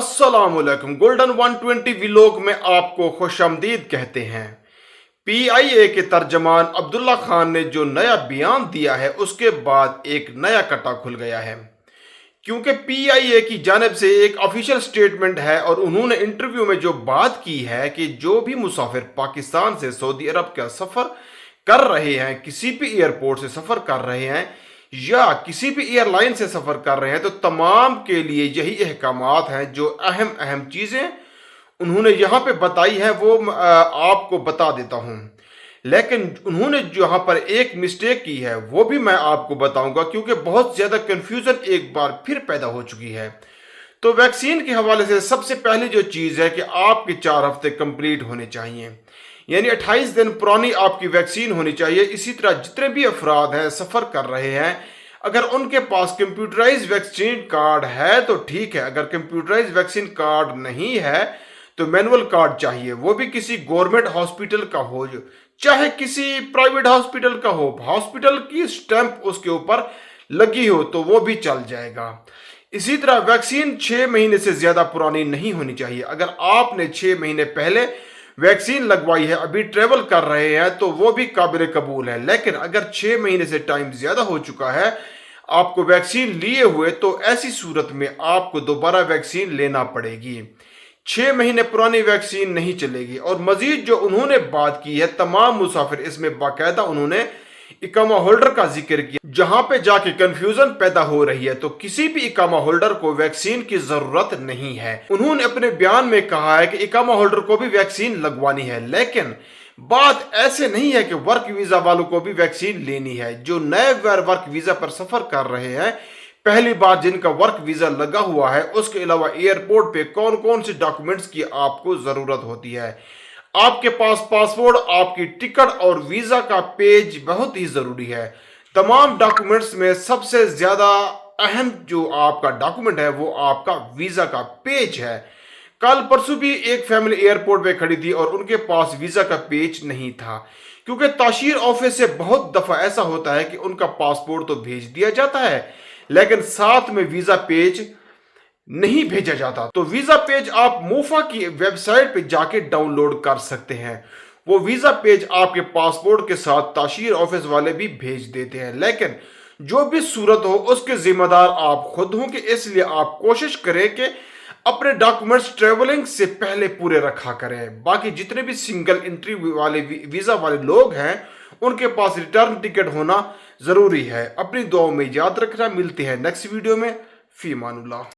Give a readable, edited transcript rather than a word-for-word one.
अस्सलाम वालेकुम। Golden 120 vlog में आपको खुशामदीद कहते हैं। पीआईए के तर्जमान अब्दुल्ला खान ने जो नया बयान दिया है उसके बाद एक नया कटा खुल गया है, क्योंकि पीआईए की जानिब से एक ऑफिशियल स्टेटमेंट है और उन्होंने इंटरव्यू में जो बात की है कि जो भी मुसाफिर पाकिस्तान से सऊदी अरब का सफ़र कर रहे हैं, किसी भी एयरपोर्ट से सफ़र कर रहे हैं या किसी भी एयरलाइन से सफ़र कर रहे हैं, तो तमाम के लिए यही अहकामात हैं। जो अहम अहम चीज़ें उन्होंने यहाँ पे बताई है वो आपको बता देता हूँ, लेकिन उन्होंने यहाँ पर एक मिस्टेक की है वो भी मैं आपको बताऊंगा, क्योंकि बहुत ज़्यादा कन्फ्यूज़न एक बार फिर पैदा हो चुकी है। तो वैक्सीन के हवाले से सबसे पहली जो चीज़ है कि आपके 4 हफ्ते कंप्लीट होने चाहिए, यानी 28 दिन पुरानी आपकी वैक्सीन होनी चाहिए। इसी तरह जितने भी अफराद हैं सफ़र कर रहे हैं, अगर उनके पास कंप्यूटराइज वैक्सीन कार्ड है तो ठीक है, अगर कंप्यूटराइज वैक्सीन कार्ड नहीं है तो मैनुअल कार्ड चाहिए, वो भी किसी गवर्नमेंट हॉस्पिटल का हो चाहे किसी प्राइवेट हॉस्पिटल का हो, हॉस्पिटल की स्टैंप उसके ऊपर लगी हो तो वो भी चल जाएगा। इसी तरह वैक्सीन 6 महीने से ज़्यादा पुरानी नहीं होनी चाहिए। अगर आपने 6 महीने पहले वैक्सीन लगवाई है, अभी ट्रेवल कर रहे हैं, तो वो भी काबिल कबूल है। लेकिन अगर 6 महीने से टाइम ज़्यादा हो चुका है आपको वैक्सीन लिए हुए, तो ऐसी सूरत में आपको दोबारा वैक्सीन लेना पड़ेगी। 6 महीने पुरानी वैक्सीन नहीं चलेगी। और मजीद जो उन्होंने बात की है, तमाम मुसाफिर, इसमें बाकायदा उन्होंने इकामा होल्डर का जिक्र किया, जहां पे जाके कंफ्यूजन पैदा हो रही है। तो किसी भी इकामा होल्डर को वैक्सीन की जरूरत नहीं है। उन्होंने अपने बयान में कहा है कि इकामा होल्डर को भी वैक्सीन लगवानी है, लेकिन बात ऐसे नहीं है कि वर्क वीजा वालों को भी वैक्सीन लेनी है। जो नए वर्क वीजा पर सफर कर रहे हैं, पहली बार जिनका वर्क वीजा लगा हुआ है, उसके अलावा एयरपोर्ट पे कौन कौन से डॉक्यूमेंट्स की आपको जरूरत होती है। आपके पास पासपोर्ट, आपकी टिकट और वीजा का पेज बहुत ही जरूरी है। तमाम डॉक्यूमेंट्स में सबसे ज्यादा अहम जो आपका डॉक्यूमेंट है वो आपका वीजा का पेज है। कल परसों भी एक फैमिली एयरपोर्ट पे खड़ी थी और उनके पास वीजा का पेज नहीं था, क्योंकि ताशीर ऑफिस से बहुत दफा ऐसा होता है कि उनका पासपोर्ट तो भेज दिया जाता है लेकिन साथ में वीजा पेज नहीं भेजा जाता। तो वीजा पेज आप मूफा की वेबसाइट पे जाके डाउनलोड कर सकते हैं। वो वीजा पेज आपके पासपोर्ट के साथ ताशीर ऑफिस वाले भी भेज देते हैं। लेकिन जो भी सूरत हो उसके जिम्मेदार आप खुद होंगे, इसलिए आप कोशिश करें कि अपने डॉक्यूमेंट्स ट्रेवलिंग से पहले पूरे रखा करें। बाकी जितने भी सिंगल एंट्री वाले वीजा वाले लोग हैं उनके पास रिटर्न टिकट होना जरूरी है। अपनी दुआओं में याद रखना। मिलते हैं नेक्स्ट वीडियो में। फी मानुल्लाह।